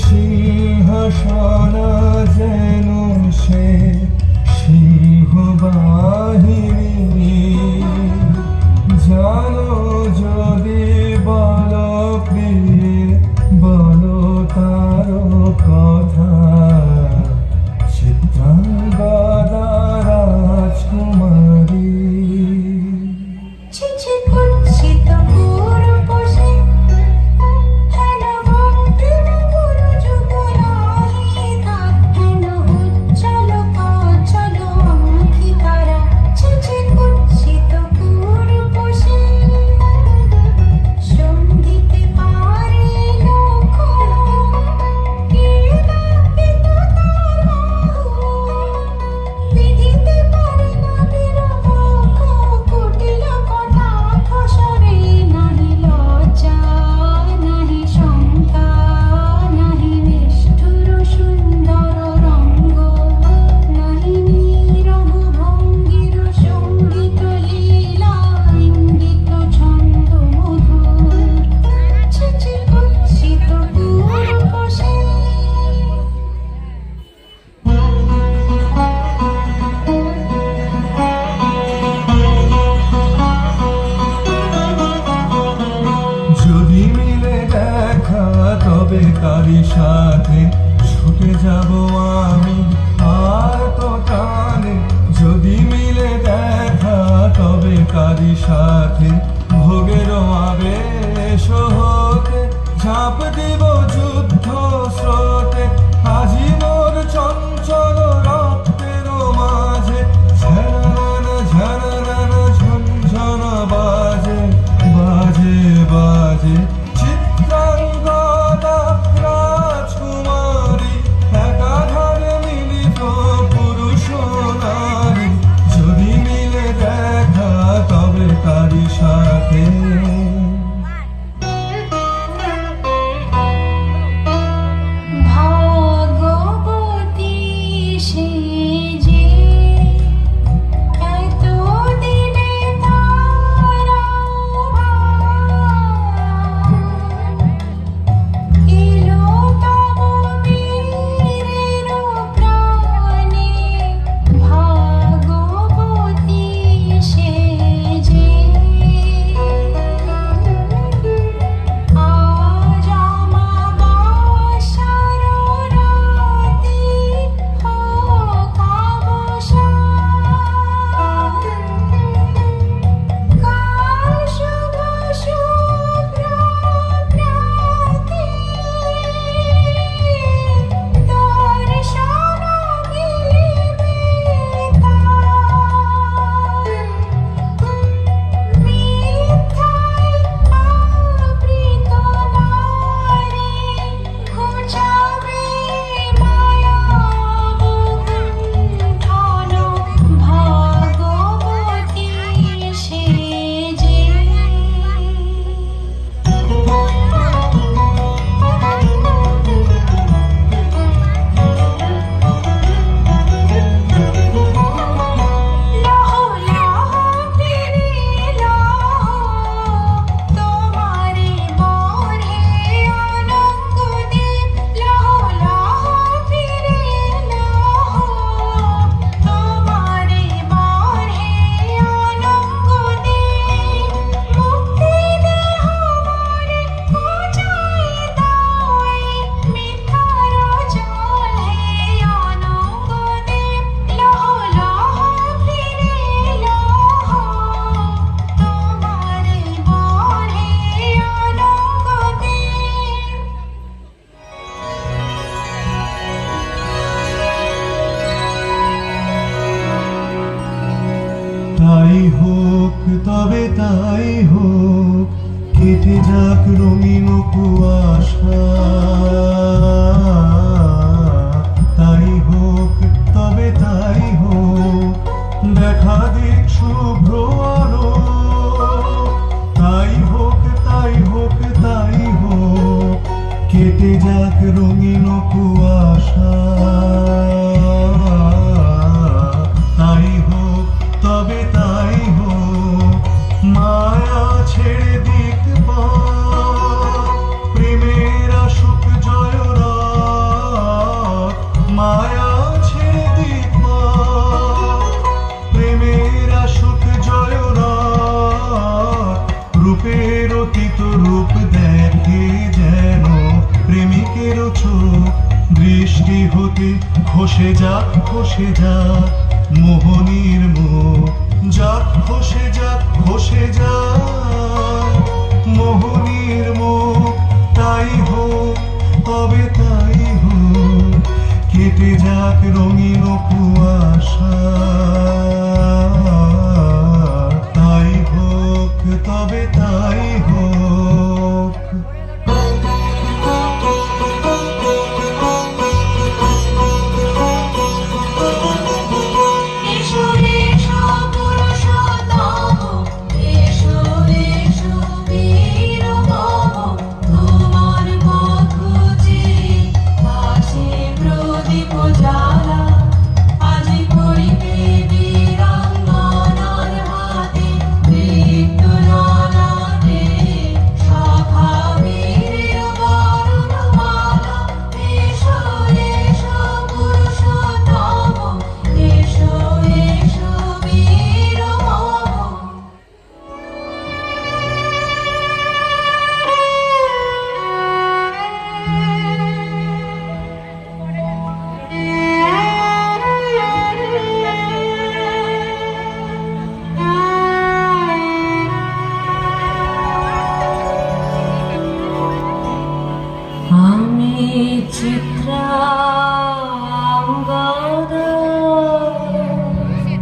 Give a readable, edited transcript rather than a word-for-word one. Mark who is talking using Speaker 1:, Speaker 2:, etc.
Speaker 1: সিংহাসনা যেন সে সিংহবাহিনী, জানো যদি বলো প্রিয়ে বলো তার কথা, চিত্রাঙ্গদা রাজকুমারী।
Speaker 2: চিঠি কুৎসিত পুরুষে হেন ভক্তির গুরু যুগরাহি তার হেন উজ্জ্বল কাজল অঙ্কিতারা। চিঠি কুৎসিত পুরুষে সঙ্গীতে পারে লোক বিদিতে পারে না বিরহ কুটিল কটাক্ষ স্বরে। নাহি লজ্জা নাহি শঙ্কা নাহি নিষ্ঠুর সুন্দর রঙ্গ, নাহি নীরব ভঙ্গির সঙ্গীত লীলা ইঙ্গিত ছন্দ মধুর। চিঠি কুৎসিত পুরুষে
Speaker 1: যদি মিলে দেখা তবে কারি সাথে ছুটে যাব আমি আর তো টানে। যদি মিলে দেখা তবে কারি সাথে ভোগের আবেশ হতে ঝাঁপ দিব যুদ্ধ স্রোতে। আজি মোর চঞ্চল রক্তের মাঝে ঝননা ঝননা ঝনঝন বাজে বাজে বাজে। চিত্রাঙ্গদা রাজকুমারী একাধারে মিলিত পুরুষ নারী। যদি মিলে দেখা তবে তারি সাথে
Speaker 2: ভাগবতী সে যে এতদিনে তারা এলো তব বীরের প্রাণে। ভাগবতী সে যে আজ আমাবস্যার রাতে হোক অবসান। কাল শুভ সুপ্রভাতে দর্শন মিলিবে তার। মিথ্যায় আবৃত নারী ঘুচাবে মায়া গুণ্ঠন। ভাগবতী সে যে লহ লহ ফিরে লহ তোমারে বরে অনঙ্গদেব। লহ লহ ফিরে লহ তোমারে বরে অনঙ্গদেব। মুক্তি দেহ মোরে ঘুচাই দাও মিথ্যার জল হে অনঙ্গদেব। লহ লহ ফিরে লহ তোমারে বরে অনঙ্গদেব।
Speaker 1: তাই হোক তবে তাই হোক কেটে যাক রঙিন কুয়াশা। তাই হোক তবে তাই হোক দেখা দিক শুভ্র আলো। তাই হোক তাই হোক তাই হোক কেটে যাক রঙিন কুয়াশা। তাই হোক তবে তাই হোক মায়া ছেড়ে দিক প্রেমের আসুক জয়। রঙের চোখ বৃষ্টি হতে খসে যাক মোহনীর মুখ যাক খসে যাক মোহনীর মুখ তাই হোক তবে তাই হোক কেটে যাক রঙিন কুয়াশা